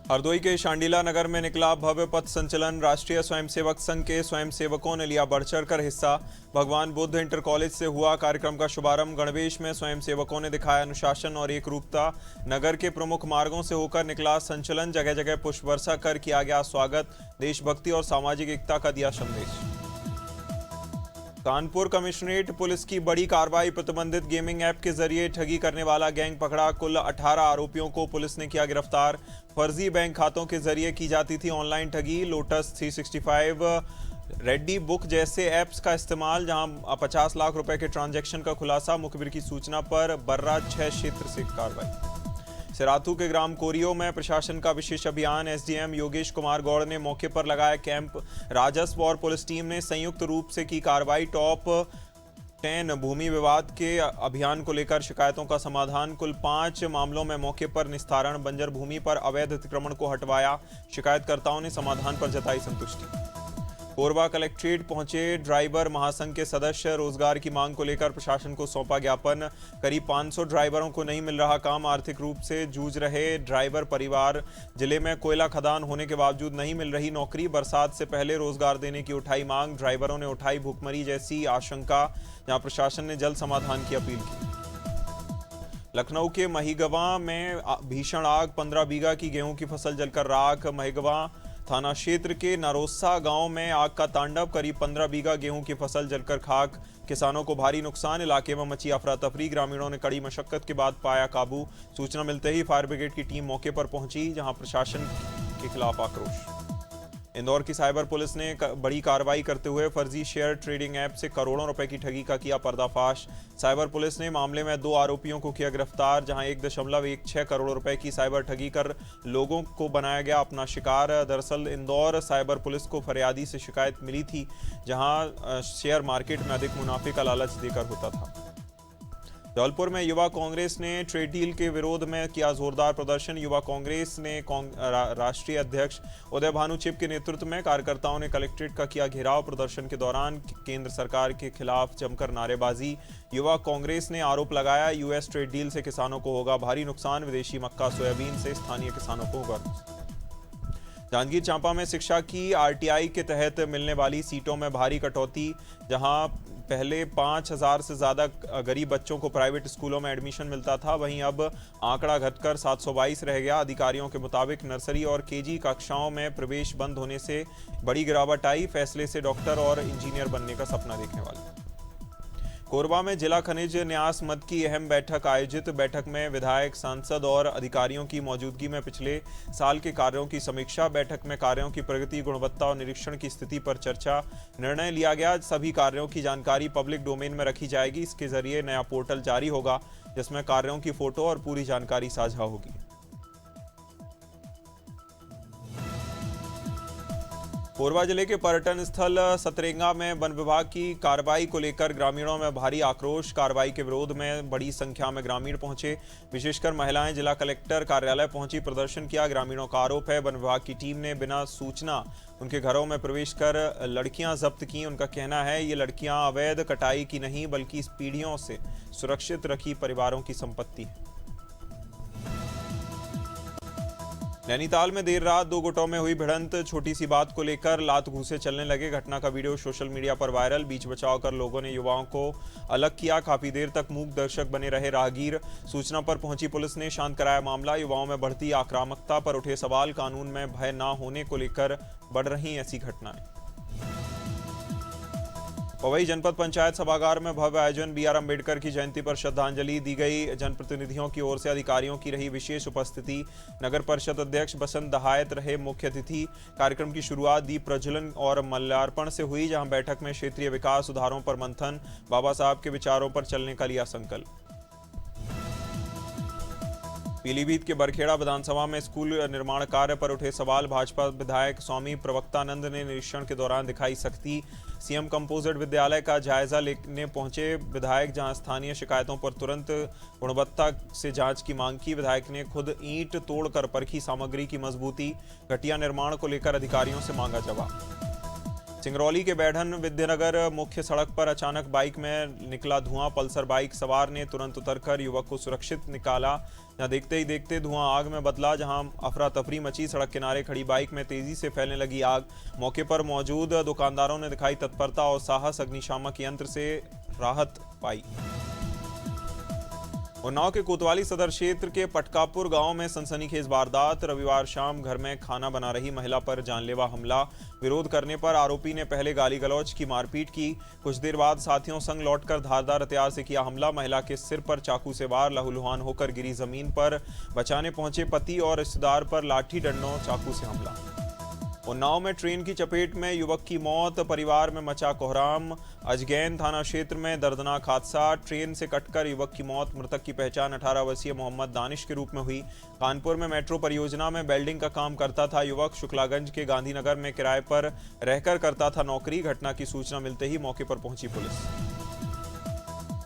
हरदोई के शांडिला नगर में निकला भव्य पथ संचलन। राष्ट्रीय स्वयंसेवक संघ के स्वयंसेवकों ने लिया बढ़ चढ़कर हिस्सा। भगवान बुद्ध इंटर कॉलेज से हुआ कार्यक्रम का शुभारंभ। गणवेश में स्वयंसेवकों ने दिखाया अनुशासन और एकरूपता। नगर के प्रमुख मार्गों से होकर निकला संचलन। जगह जगह पुष्प वर्षा कर किया गया स्वागत। देशभक्ति और सामाजिक एकता का दिया संदेश। कानपुर कमिश्नरेट पुलिस की बड़ी कार्रवाई। प्रतिबंधित गेमिंग ऐप के जरिए ठगी करने वाला गैंग पकड़ा। कुल 18 आरोपियों को पुलिस ने किया गिरफ्तार। फर्जी बैंक खातों के जरिए की जाती थी ऑनलाइन ठगी। लोटस 365 रेड्डी बुक जैसे ऐप्स का इस्तेमाल, जहां 50 लाख रुपए के ट्रांजैक्शन का खुलासा। मुखबिर की सूचना पर बर्रा 6 क्षेत्र से कार्रवाई। सिराथू के ग्राम कोरियो में प्रशासन का विशेष अभियान। एसडीएम योगेश कुमार गौड़ ने मौके पर लगाया कैंप। राजस्व और पुलिस टीम ने संयुक्त रूप से की कार्रवाई। टॉप 10 भूमि विवाद के अभियान को लेकर शिकायतों का समाधान। कुल 5 मामलों में मौके पर निस्तारण। बंजर भूमि पर अवैध अतिक्रमण को हटवाया। शिकायतकर्ताओं ने समाधान पर जताई संतुष्टि। कोरबा कलेक्ट्रेट पहुंचे ड्राइवर महासंघ के सदस्य। रोजगार की मांग को लेकर प्रशासन को सौंपा ज्ञापन। करीब 500 ड्राइवरों को नहीं मिल रहा काम। आर्थिक रूप से जूझ रहे ड्राइवर परिवार। जिले में कोयला खदान होने के बावजूद नहीं मिल रही नौकरी। बरसात से पहले रोजगार देने की उठाई मांग। ड्राइवरों ने उठाई भूखमरी जैसी आशंका, जहां प्रशासन ने जल्द समाधान की अपील की। लखनऊ के महिगवा में भीषण आग। 15 बीघा की गेहूं की फसल जलकर राख। महिगवा थाना क्षेत्र के नरोस्सा गांव में आग का तांडव। करीब 15 बीघा गेहूं की फसल जलकर खाक। किसानों को भारी नुकसान। इलाके में मची अफरा तफरी। ग्रामीणों ने कड़ी मशक्कत के बाद पाया काबू। सूचना मिलते ही फायर ब्रिगेड की टीम मौके पर पहुंची, जहां प्रशासन के खिलाफ आक्रोश। इंदौर की साइबर पुलिस ने बड़ी कार्रवाई करते हुए फर्जी शेयर ट्रेडिंग ऐप से करोड़ों रुपए की ठगी का किया पर्दाफाश। साइबर पुलिस ने मामले में 2 आरोपियों को किया गिरफ्तार, जहां 1.16 करोड़ रुपए की साइबर ठगी कर लोगों को बनाया गया अपना शिकार। दरअसल इंदौर साइबर पुलिस को फरियादी से शिकायत मिली थी, जहां शेयर मार्केट में अधिक मुनाफे का लालच देकर होता था। धौलपुर में युवा कांग्रेस ने ट्रेड डील के विरोध में किया जोरदार प्रदर्शन। युवा कांग्रेस ने राष्ट्रीय अध्यक्ष उदय भानु चिप के नेतृत्व में कार्यकर्ताओं ने कलेक्ट्रेट का किया घेराव। प्रदर्शन के दौरान केंद्र सरकार के खिलाफ जमकर नारेबाजी। युवा कांग्रेस ने आरोप लगाया, यूएस ट्रेड डील से किसानों को होगा भारी नुकसान। विदेशी मक्का सोयाबीन से स्थानीय किसानों को होगा। जांजगीर चांपा में शिक्षा की आरटीआई के तहत मिलने वाली सीटों में भारी कटौती। जहां पहले 5000 से ज़्यादा गरीब बच्चों को प्राइवेट स्कूलों में एडमिशन मिलता था, वहीं अब आंकड़ा घटकर 722 रह गया। अधिकारियों के मुताबिक नर्सरी और केजी कक्षाओं में प्रवेश बंद होने से बड़ी गिरावट आई। फैसले से डॉक्टर और इंजीनियर बनने का सपना देखने वाले। कोरबा में जिला खनिज न्यास मद की अहम बैठक आयोजित। बैठक में विधायक, सांसद और अधिकारियों की मौजूदगी में पिछले साल के कार्यों की समीक्षा। बैठक में कार्यों की प्रगति, गुणवत्ता और निरीक्षण की स्थिति पर चर्चा। निर्णय लिया गया, सभी कार्यों की जानकारी पब्लिक डोमेन में रखी जाएगी। इसके जरिए नया पोर्टल जारी होगा, जिसमें कार्यों की फोटो और पूरी जानकारी साझा होगी। कोरबा जिले के पर्यटन स्थल सतरेंगा में वन विभाग की कार्रवाई को लेकर ग्रामीणों में भारी आक्रोश। कार्रवाई के विरोध में बड़ी संख्या में ग्रामीण पहुंचे, विशेषकर महिलाएं जिला कलेक्टर कार्यालय पहुंची, प्रदर्शन किया। ग्रामीणों का आरोप है, वन विभाग की टीम ने बिना सूचना उनके घरों में प्रवेश कर लड़कियां जब्त की। उनका कहना है, ये लड़कियां अवैध कटाई की नहीं, बल्कि पीढ़ियों से सुरक्षित रखी परिवारों की संपत्ति है। नैनीताल में देर रात 2 गुटों में हुई भिड़ंत। छोटी सी बात को लेकर लात घूंसे चलने लगे। घटना का वीडियो सोशल मीडिया पर वायरल। बीच बचाव कर लोगों ने युवाओं को अलग किया। काफी देर तक मूक दर्शक बने रहे राहगीर। सूचना पर पहुंची पुलिस ने शांत कराया मामला। युवाओं में बढ़ती आक्रामकता पर उठे सवाल। कानून में भय न होने को लेकर बढ़ रही ऐसी घटनाएं। पवई जनपद पंचायत सभागार में भव्य आयोजन। BR अम्बेडकर की जयंती पर श्रद्धांजलि दी गई। जनप्रतिनिधियों की ओर से अधिकारियों की रही विशेष उपस्थिति। नगर परिषद अध्यक्ष बसंत दहायत रहे मुख्य अतिथि। कार्यक्रम की शुरुआत दीप प्रज्वलन और माल्यार्पण से हुई, जहां बैठक में क्षेत्रीय विकास सुधारों पर मंथन, बाबा साहब के विचारों पर चलने का लिया संकल्प। पीलीभीत के बरखेड़ा विधानसभा में स्कूल निर्माण कार्य पर उठे सवाल। भाजपा विधायक स्वामी प्रवक्तानंद ने निरीक्षण के दौरान दिखाई सख्ती। सीएम कंपोजिट विद्यालय का जायजा लेने पहुंचे विधायक, जहां स्थानीय शिकायतों पर तुरंत गुणवत्ता से जांच की मांग की। विधायक ने खुद ईंट तोड़कर परखी सामग्री की मजबूती। घटिया निर्माण को लेकर अधिकारियों से मांगा जवाब। सिंगरौली के बैढ़न विद्यानगर मुख्य सड़क पर अचानक बाइक में निकला धुआं। पल्सर बाइक सवार ने तुरंत उतरकर युवक को सुरक्षित निकाला। जहां देखते ही देखते धुआं आग में बदला, जहां अफरा तफरी मची। सड़क किनारे खड़ी बाइक में तेजी से फैलने लगी आग। मौके पर मौजूद दुकानदारों ने दिखाई तत्परता और साहस, अग्निशामक यंत्र से राहत पाई। उन्नाव के कोतवाली सदर क्षेत्र के पटकापुर गांव में सनसनीखेज वारदात। रविवार शाम घर में खाना बना रही महिला पर जानलेवा हमला। विरोध करने पर आरोपी ने पहले गाली गलौज की, मारपीट की। कुछ देर बाद साथियों संग लौटकर धारदार हथियार से किया हमला। महिला के सिर पर चाकू से वार, लहूलुहान होकर गिरी जमीन पर। बचाने पहुंचे पति और रिश्तेदार पर लाठी डंडों चाकू से हमला। उन्नाव में ट्रेन की चपेट में युवक की मौत, परिवार में मचा कोहराम। अजगैन थाना क्षेत्र में दर्दनाक हादसा। ट्रेन से कटकर युवक की मौत। मृतक की पहचान 18 वर्षीय मोहम्मद दानिश के रूप में हुई। कानपुर में मेट्रो परियोजना में वेल्डिंग का काम करता था युवक। शुक्लागंज के गांधीनगर में किराए पर रहकर करता था नौकरी। घटना की सूचना मिलते ही मौके पर पहुंची पुलिस।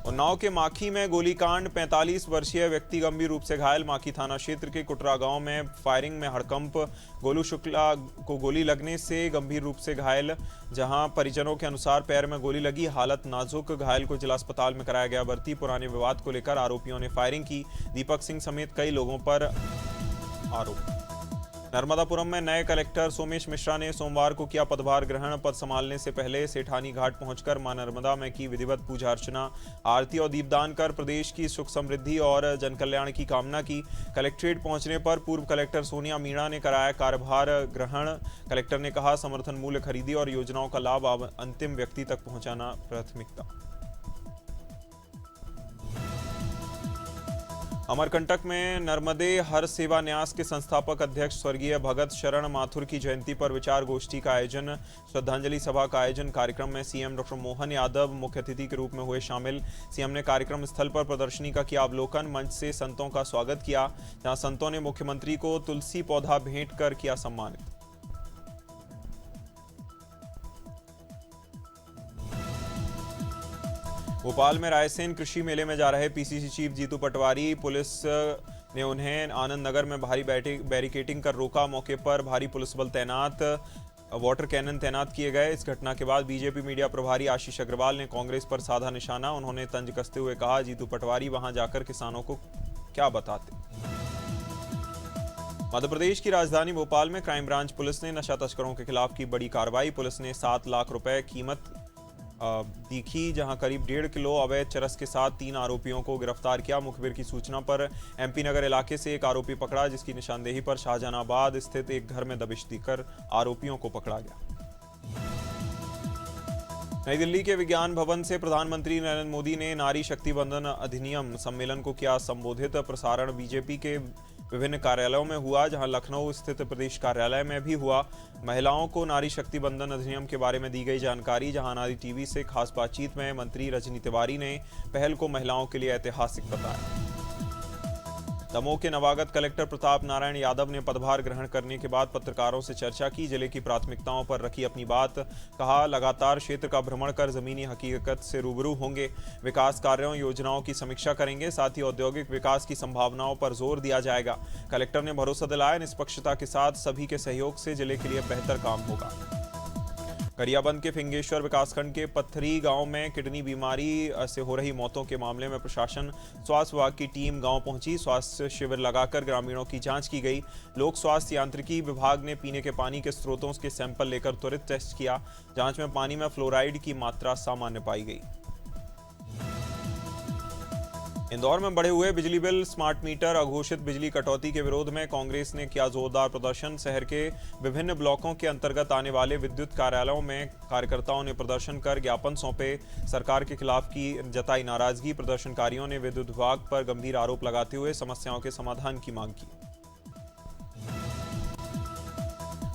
उन्नाव के माखी में गोलीकांड, 45 वर्षीय व्यक्ति गंभीर रूप से घायल। माखी थाना क्षेत्र के कुटरा गांव में फायरिंग में हड़कंप। गोलू शुक्ला को गोली लगने से गंभीर रूप से घायल, जहां परिजनों के अनुसार पैर में गोली लगी, हालत नाजुक। घायल को जिला अस्पताल में कराया गया भर्ती। पुराने विवाद को लेकर आरोपियों ने फायरिंग की। दीपक सिंह समेत कई लोगों पर आरोप। नर्मदापुरम में नए कलेक्टर सोमेश मिश्रा ने सोमवार को किया पदभार ग्रहण। पद संभालने से पहले सेठानी घाट पहुंचकर मां नर्मदा में की विधिवत पूजा अर्चना, आरती और दीपदान कर प्रदेश की सुख समृद्धि और जनकल्याण की कामना की। कलेक्ट्रेट पहुंचने पर पूर्व कलेक्टर सोनिया मीणा ने कराया कार्यभार ग्रहण। कलेक्टर ने कहा, समर्थन मूल्य खरीदी और योजनाओं का लाभ अंतिम व्यक्ति तक पहुंचाना प्राथमिकता। अमरकंटक में नर्मदे हर सेवा न्यास के संस्थापक अध्यक्ष स्वर्गीय भगत शरण माथुर की जयंती पर विचार गोष्ठी का आयोजन, श्रद्धांजलि सभा का आयोजन। कार्यक्रम में सीएम डॉक्टर मोहन यादव मुख्य अतिथि के रूप में हुए शामिल। सीएम ने कार्यक्रम स्थल पर प्रदर्शनी का किया अवलोकन। मंच से संतों का स्वागत किया, जहां संतों ने मुख्यमंत्री को तुलसी पौधा भेंट कर किया सम्मानित। भोपाल में रायसेन कृषि मेले में जा रहे PCC chief Jitu Patwari, police ने उन्हें आनंद नगर में भारी बैरिकेडिंग कर रोका। मौके पर भारी पुलिस बल तैनात, वाटर कैनन तैनात किए गए। इस घटना के बाद बीजेपी मीडिया प्रभारी आशीष अग्रवाल ने कांग्रेस पर साधा निशाना। उन्होंने तंज कसते हुए कहा, जीतू पटवारी वहां जाकर किसानों को क्या बताते। मध्य प्रदेश की राजधानी भोपाल में क्राइम ब्रांच पुलिस ने नशा तस्करों के खिलाफ की बड़ी कार्रवाई। पुलिस ने 7 लाख रुपए कीमत दिखी, जहां करीब 1.5 किलो अवैध चरस के साथ 3 आरोपियों को गिरफ्तार किया। मुखबिर की सूचना पर एमपी नगर इलाके से एक आरोपी पकड़ा, जिसकी निशानदेही पर शाहजहानाबाद स्थित एक घर में दबिश देकर आरोपियों को पकड़ा गया। नई दिल्ली के विज्ञान भवन से प्रधानमंत्री नरेंद्र मोदी ने नारी शक्ति वंदन अधिनियम सम्मेलन को किया संबोधित। प्रसारण बीजेपी के विभिन्न कार्यालयों में हुआ, जहां लखनऊ स्थित प्रदेश कार्यालय में भी हुआ। महिलाओं को नारी शक्ति वंदन अधिनियम के बारे में दी गई जानकारी। जहां नारी टीवी से खास बातचीत में मंत्री रजनी तिवारी ने पहल को महिलाओं के लिए ऐतिहासिक बताया। दमोह के नवागत कलेक्टर प्रताप नारायण यादव ने पदभार ग्रहण करने के बाद पत्रकारों से चर्चा की। जिले की प्राथमिकताओं पर रखी अपनी बात। कहा, लगातार क्षेत्र का भ्रमण कर जमीनी हकीकत से रूबरू होंगे। विकास कार्यों, योजनाओं की समीक्षा करेंगे। साथ ही औद्योगिक विकास की संभावनाओं पर जोर दिया जाएगा। कलेक्टर ने भरोसा दिलाया, निष्पक्षता के साथ सभी के सहयोग से जिले के लिए बेहतर काम होगा। गरियाबंद के फिंगेश्वर विकासखंड के पत्थरी गांव में किडनी बीमारी से हो रही मौतों के मामले में प्रशासन, स्वास्थ्य विभाग की टीम गांव पहुंची। स्वास्थ्य शिविर लगाकर ग्रामीणों की जांच की गई। लोक स्वास्थ्य यांत्रिकी विभाग ने पीने के पानी के स्रोतों के सैंपल लेकर त्वरित टेस्ट किया। जांच में पानी में फ्लोराइड की मात्रा सामान्य पाई गई। इंदौर में बढ़े हुए बिजली बिल, स्मार्ट मीटर, अघोषित बिजली कटौती के विरोध में कांग्रेस ने किया जोरदार प्रदर्शन। शहर के विभिन्न ब्लॉकों के अंतर्गत आने वाले विद्युत कार्यालयों में कार्यकर्ताओं ने प्रदर्शन कर ज्ञापन सौंपे। सरकार के खिलाफ की जताई नाराजगी। प्रदर्शनकारियों ने विद्युत विभाग पर गंभीर आरोप लगाते हुए समस्याओं के समाधान की मांग की।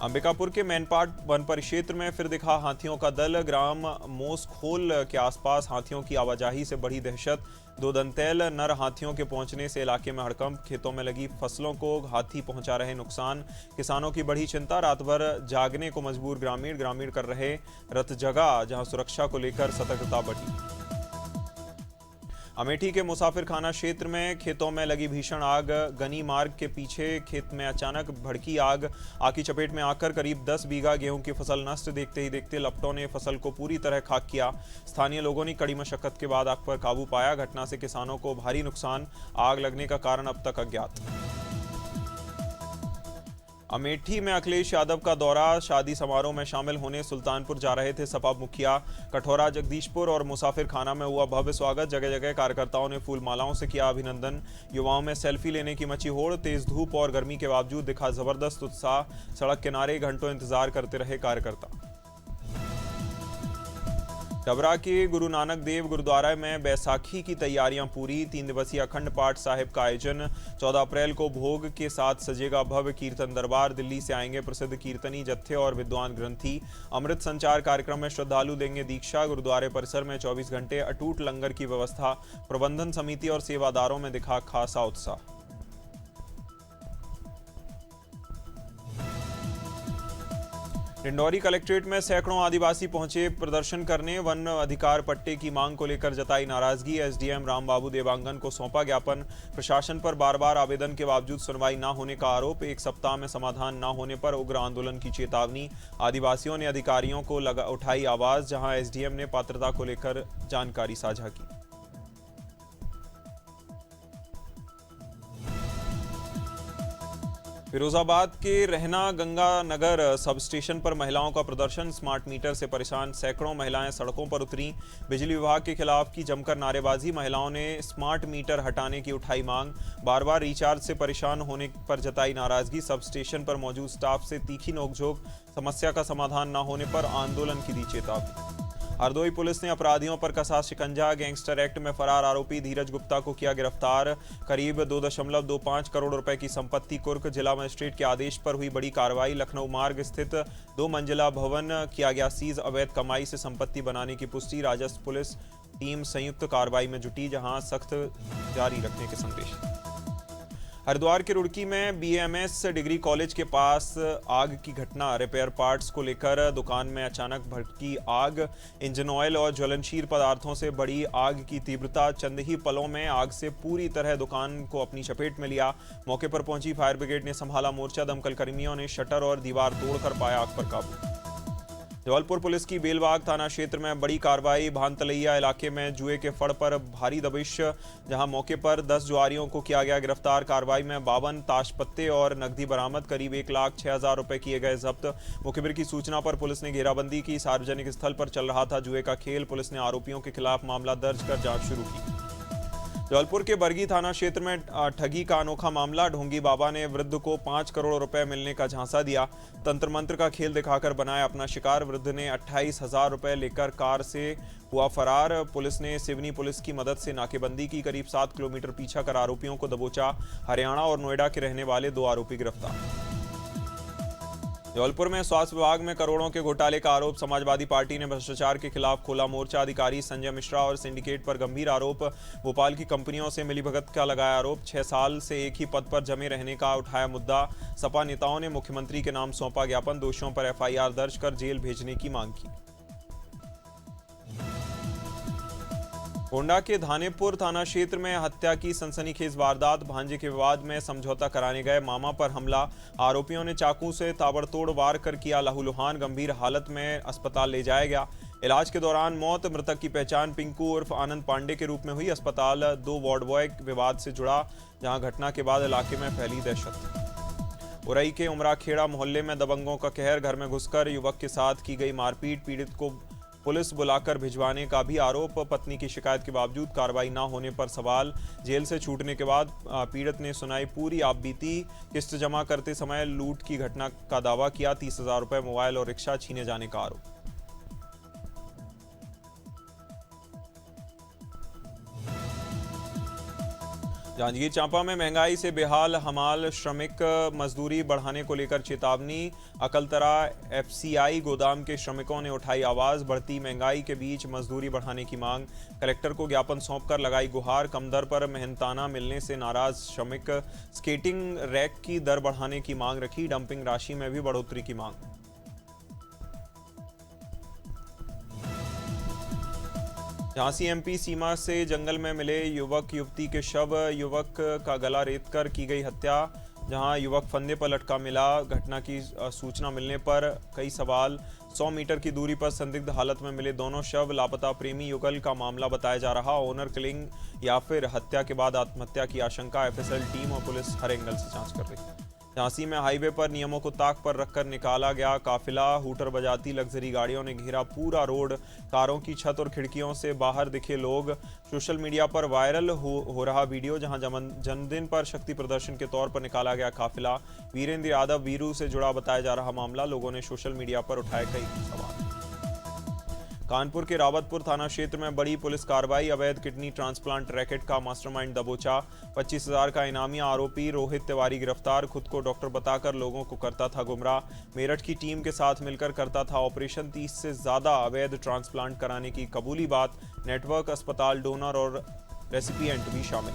अंबिकापुर के मैनपाट वन परिक्षेत्र में फिर दिखा हाथियों का दल। ग्राम मोसखोल के आसपास हाथियों की आवाजाही से बढ़ी दहशत। 2 दंतैल नर हाथियों के पहुंचने से इलाके में हड़कंप। खेतों में लगी फसलों को हाथी पहुंचा रहे नुकसान। किसानों की बढ़ी चिंता। रात भर जागने को मजबूर ग्रामीण कर रहे रत जगह, जहां सुरक्षा को लेकर सतर्कता बढ़ी। अमेठी के मुसाफिर खाना क्षेत्र में खेतों में लगी भीषण आग। गनी मार्ग के पीछे खेत में अचानक भड़की आग की चपेट में आकर करीब 10 बीघा गेहूं की फसल नष्ट। देखते ही देखते लपटों ने फसल को पूरी तरह खाक किया। स्थानीय लोगों ने कड़ी मशक्कत के बाद आग पर काबू पाया। घटना से किसानों को भारी नुकसान। आग लगने का कारण अब तक अज्ञात। अमेठी में अखिलेश यादव का दौरा। शादी समारोह में शामिल होने सुल्तानपुर जा रहे थे सपा मुखिया। कठौरा, जगदीशपुर और मुसाफिर खाना में हुआ भव्य स्वागत। जगह जगह कार्यकर्ताओं ने फूल मालाओं से किया अभिनंदन। युवाओं में सेल्फी लेने की मची होड़। तेज धूप और गर्मी के बावजूद दिखा जबरदस्त उत्साह। सड़क किनारे घंटों इंतजार करते रहे कार्यकर्ता। डबरा के गुरु नानक देव गुरुद्वारा में बैसाखी की तैयारियां पूरी। 3 दिवसीय अखंड पाठ साहिब का आयोजन। 14 अप्रैल को भोग के साथ सजेगा भव्य कीर्तन दरबार। दिल्ली से आएंगे प्रसिद्ध कीर्तनी जत्थे और विद्वान ग्रंथी। अमृत संचार कार्यक्रम में श्रद्धालु देंगे दीक्षा। गुरुद्वारे परिसर में 24 घंटे अटूट लंगर की व्यवस्था। प्रबंधन समिति और सेवादारों में दिखा खासा उत्साह। डिंडौरी कलेक्ट्रेट में सैकड़ों आदिवासी पहुंचे प्रदर्शन करने। वन अधिकार पट्टे की मांग को लेकर जताई नाराजगी। एसडीएम रामबाबू देवांगन को सौंपा ज्ञापन। प्रशासन पर बार बार आवेदन के बावजूद सुनवाई न होने का आरोप। 1 सप्ताह में समाधान न होने पर उग्र आंदोलन की चेतावनी। आदिवासियों ने अधिकारियों को उठाई आवाज। जहां एसडीएम ने पात्रता को लेकर जानकारी साझा की। फिरोजाबाद के रहना गंगानगर सब स्टेशन पर महिलाओं का प्रदर्शन। स्मार्ट मीटर से परेशान सैकड़ों महिलाएं सड़कों पर उतरी। बिजली विभाग के खिलाफ की जमकर नारेबाजी। महिलाओं ने स्मार्ट मीटर हटाने की उठाई मांग। बार बार रिचार्ज से परेशान होने पर जताई नाराजगी। सब स्टेशन पर मौजूद स्टाफ से तीखी नोकझोंक। समस्या का समाधान न होने पर आंदोलन की दी चेतावनी। हरदोई पुलिस ने अपराधियों पर कसा शिकंजा। गैंगस्टर एक्ट में फरार आरोपी धीरज गुप्ता को किया गिरफ्तार। करीब 2.25 करोड़ रुपए की संपत्ति कुर्क। जिला मजिस्ट्रेट के आदेश पर हुई बड़ी कार्रवाई। लखनऊ मार्ग स्थित 2 मंजिला भवन किया गया सीज। अवैध कमाई से संपत्ति बनाने की पुष्टि। राजस्व पुलिस टीम संयुक्त कार्रवाई में जुटी। जहां सख्त जारी रखने के संदेश। हरिद्वार के रुड़की में बीएमएस डिग्री कॉलेज के पास आग की घटना। रिपेयर पार्ट्स को लेकर दुकान में अचानक भड़की आग। इंजन ऑयल और ज्वलनशील पदार्थों से बड़ी आग की तीव्रता। चंद ही पलों में आग से पूरी तरह दुकान को अपनी चपेट में लिया। मौके पर पहुंची फायर ब्रिगेड ने संभाला मोर्चा। दमकल कर्मियों ने शटर और दीवार तोड़कर पाया आग पर काबू। जबलपुर पुलिस की बेलबाग थाना क्षेत्र में बड़ी कार्रवाई। भानतलैया इलाके में जुए के फड़ पर भारी दबिश। जहां मौके पर 10 जुआरियों को किया गया गिरफ्तार। कार्रवाई में 52 ताश पत्ते और नकदी बरामद। करीब 1,06,000 रुपए किए गए जब्त। मुखबिर की सूचना पर पुलिस ने घेराबंदी की। सार्वजनिक स्थल पर चल रहा था जुए का खेल। पुलिस ने आरोपियों के खिलाफ मामला दर्ज कर जांच शुरू की। जबलपुर के बरगी थाना क्षेत्र में ठगी का अनोखा मामला। ढोंगी बाबा ने वृद्ध को 5 करोड़ रुपए मिलने का झांसा दिया। तंत्र मंत्र का खेल दिखाकर बनाया अपना शिकार। वृद्ध ने 28,000 रुपए लेकर कार से हुआ फरार। पुलिस ने सिवनी पुलिस की मदद से नाकेबंदी की। करीब 7 किलोमीटर पीछा कर आरोपियों को दबोचा। हरियाणा और नोएडा के रहने वाले 2 आरोपी गिरफ्तार। जबलपुर में स्वास्थ्य विभाग में करोड़ों के घोटाले का आरोप। समाजवादी पार्टी ने भ्रष्टाचार के खिलाफ खोला मोर्चा। अधिकारी संजय मिश्रा और सिंडिकेट पर गंभीर आरोप। भोपाल की कंपनियों से मिलीभगत का लगाया आरोप। 6 साल से एक ही पद पर जमे रहने का उठाया मुद्दा। सपा नेताओं ने मुख्यमंत्री के नाम सौंपा ज्ञापन। दोषियों पर एफआईआर दर्ज कर जेल भेजने की मांग की। गोंडा के धानेपुर थाना क्षेत्र में हत्या की सनसनीखेज वारदात। भांजे के विवाद में समझौता कराने गए मामा पर हमला। आरोपियों ने चाकू से ताबड़तोड़ वार कर किया लहूलुहान। गंभीर हालत में अस्पताल ले जाया गया। इलाज के दौरान मौत। मृतक की पहचान पिंकू उर्फ आनंद पांडे के रूप में हुई। अस्पताल 2 वार्ड बॉय विवाद से जुड़ा। जहां घटना के बाद इलाके में फैली दहशत। उरई के उमरा खेड़ा मोहल्ले में दबंगों का कहर। घर में घुसकर युवक के साथ की गई मारपीट। पीड़ित को पुलिस बुलाकर भिजवाने का भी आरोप। पत्नी की शिकायत के बावजूद कार्रवाई न होने पर सवाल। जेल से छूटने के बाद पीड़ित ने सुनाई पूरी आपबीती। किस्त जमा करते समय लूट की घटना का दावा किया। 30,000 रुपए, मोबाइल और रिक्शा छीने जाने का आरोप। जांजगीर चांपा में महंगाई से बेहाल हमाल श्रमिक। मजदूरी बढ़ाने को लेकर चेतावनी। अकलतरा एफसीआई गोदाम के श्रमिकों ने उठाई आवाज। बढ़ती महंगाई के बीच मजदूरी बढ़ाने की मांग। कलेक्टर को ज्ञापन सौंपकर लगाई गुहार। कम दर पर मेहनताना मिलने से नाराज श्रमिक। स्केटिंग रैक की दर बढ़ाने की मांग रखी। डंपिंग राशि में भी बढ़ोतरी की मांग। झांसी एमपी सीमा से जंगल में मिले युवक युवती के शव, युवक का गला रेतकर की गई हत्या। जहां युवक फंदे पर लटका मिला। घटना की सूचना मिलने पर कई सवाल। 100 मीटर की दूरी पर संदिग्ध हालत में मिले दोनों शव। लापता प्रेमी युगल का मामला बताया जा रहा। ओनर किलिंग या फिर हत्या के बाद आत्महत्या की आशंका। एफएसएल टीम और पुलिस हर एंगल से जांच कर रही है। झांसी में हाईवे पर नियमों को ताक पर रखकर निकाला गया काफिला। हूटर बजाती लग्जरी गाड़ियों ने घेरा पूरा रोड। कारों की छत और खिड़कियों से बाहर दिखे लोग। सोशल मीडिया पर वायरल हो रहा वीडियो, जहां जन्मदिन पर शक्ति प्रदर्शन के तौर पर निकाला गया काफिला। वीरेंद्र यादव वीरू से जुड़ा बताया जा रहा मामला। लोगों ने सोशल मीडिया पर उठाए कई सवाल। कानपुर के रावतपुर थाना क्षेत्र में बड़ी पुलिस कार्रवाई। अवैध किडनी ट्रांसप्लांट रैकेट का मास्टरमाइंड दबोचा। 25,000 का इनामी आरोपी रोहित तिवारी गिरफ्तार। खुद को डॉक्टर बताकर लोगों को करता था गुमराह। मेरठ की टीम के साथ मिलकर करता था ऑपरेशन। 30 से ज्यादा अवैध ट्रांसप्लांट कराने की कबूली बात। नेटवर्क, अस्पताल, डोनर और रेसिपिएंट भी शामिल।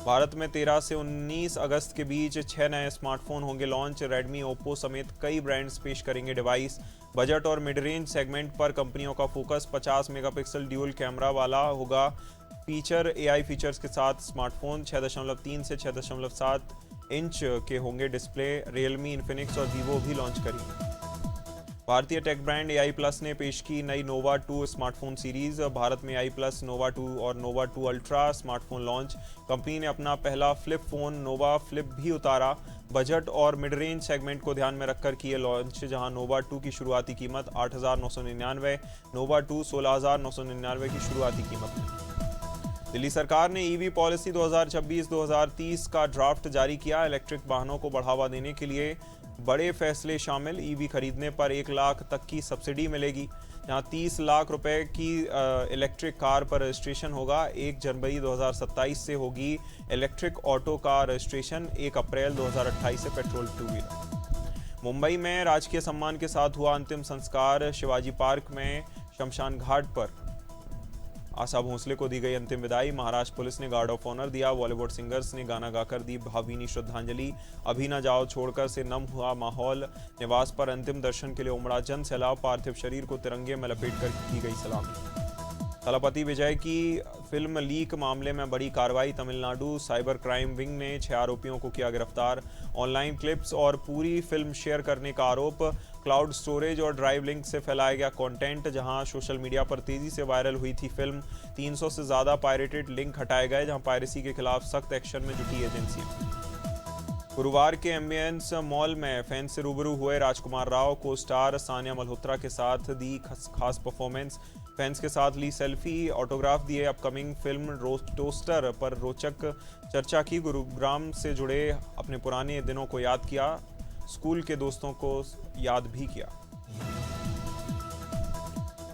भारत में 13 से 19 अगस्त के बीच 6 नए स्मार्टफोन होंगे लॉन्च। रेडमी, ओप्पो समेत कई ब्रांड्स पेश करेंगे डिवाइस। बजट और मिड रेंज सेगमेंट पर कंपनियों का फोकस। 50 मेगापिक्सल ड्यूल कैमरा वाला होगा फीचर। एआई फीचर्स के साथ स्मार्टफोन। 6.3 से 6.7 इंच के होंगे डिस्प्ले। रियलमी, इन्फिनिक्स और वीवो भी लॉन्च करेंगे। भारतीय टेक ब्रांड AI प्लस ने पेश की नई नोवा 2 स्मार्टफोन सीरीज। भारत में AI प्लस, नोवा 2 और नोवा 2 अल्ट्रा स्मार्टफोन लॉन्च। कंपनी ने अपना पहला फ्लिप फोन नोवा फ्लिप भी उतारा। बजट और मिड रेंज सेगमेंट को ध्यान में रखकर किए लॉन्च, जहां नोवा 2 की शुरुआती कीमत 8,999, नोवा 2 16,999 की शुरुआती कीमत है। दिल्ली सरकार ने ईवी पॉलिसी 2026-2030 का ड्राफ्ट जारी किया। इलेक्ट्रिक वाहनों को बढ़ावा देने के लिए बड़े फैसले शामिल। ईवी खरीदने पर 1 लाख तक की सब्सिडी मिलेगी। जहां 30 लाख रुपए की इलेक्ट्रिक कार पर रजिस्ट्रेशन होगा। 1 जनवरी 2027 से होगी इलेक्ट्रिक ऑटो का रजिस्ट्रेशन। 1 अप्रैल 2028 से पेट्रोल 2 व्हीलर। मुंबई में राजकीय सम्मान के साथ हुआ अंतिम संस्कार। शिवाजी पार्क में शमशान घाट पर आशा भोसले को दी गई अंतिम विदाई। महाराष्ट्र पुलिस ने गार्ड ऑफ ऑनर दिया। बॉलीवुड सिंगर्स ने गाना गाकर दी भावभीनी श्रद्धांजलि। अभी न जाओ छोड़कर से नम हुआ माहौल। निवास पर अंतिम दर्शन के लिए उमड़ा जन सैलाब। पार्थिव शरीर को तिरंगे में लपेटकर की गई सलामी। थलपति विजय की फिल्म लीक मामले में बड़ी कार्रवाई। तमिलनाडु साइबर क्राइम विंग ने 6 आरोपियों को किया गिरफ्तार। ऑनलाइन क्लिप्स और पूरी फिल्म शेयर करने का आरोप। क्लाउड स्टोरेज और ड्राइव लिंक से फैलाया गया कंटेंट। जहां सोशल मीडिया पर तेजी से वायरल हुई थी फिल्म। 300 से ज्यादा पायरेटेड लिंक हटाए गए। जहां पायरेसी के खिलाफ सख्त एक्शन में जुटी एजेंसी। गुरुवार के एम्बियंस मॉल में फैंस से रूबरू हुए राजकुमार राव। को स्टार सानिया मल्होत्रा के साथ दी खास परफॉर्मेंस। फैंस के साथ ली सेल्फी, ऑटोग्राफ दिए। अपकमिंग फिल्म टोस्टर पर रोचक चर्चा की। गुरुग्राम से जुड़े अपने पुराने दिनों को याद किया। स्कूल के दोस्तों को याद भी किया।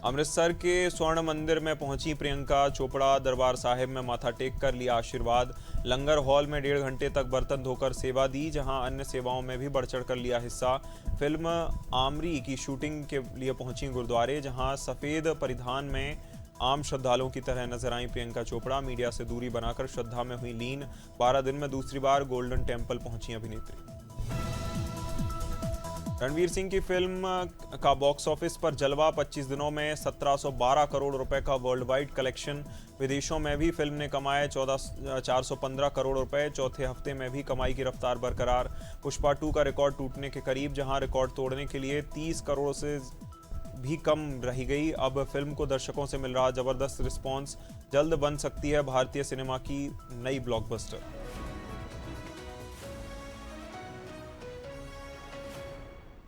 अमृतसर के स्वर्ण मंदिर में पहुंची प्रियंका चोपड़ा। दरबार साहिब में माथा टेक कर लिया आशीर्वाद। लंगर हॉल में 1.5 घंटे तक बर्तन धोकर सेवा दी। जहां अन्य सेवाओं में भी बढ़ चढ़ कर लिया हिस्सा। फिल्म आमरी की शूटिंग के लिए पहुंची गुरुद्वारे। जहां सफेद परिधान में आम श्रद्धालुओं की तरह नजर आई प्रियंका चोपड़ा। मीडिया से दूरी बनाकर श्रद्धा में हुई लीन। 12 दिन में दूसरी बार गोल्डन टेम्पल पहुंची अभिनेत्री। रणवीर सिंह की फिल्म का बॉक्स ऑफिस पर जलवा। 25 दिनों में 1712 करोड़ रुपए का वर्ल्ड वाइड कलेक्शन। विदेशों में भी फिल्म ने कमाए 415 करोड़ रुपए। चौथे हफ्ते में भी कमाई की रफ्तार बरकरार। पुष्पा 2 का रिकॉर्ड टूटने के करीब। जहां रिकॉर्ड तोड़ने के लिए 30 करोड़ से भी कम रही गई। अब फिल्म को दर्शकों से मिल रहा जबरदस्त रिस्पॉन्स। जल्द बन सकती है भारतीय सिनेमा की नई ब्लॉकबस्टर।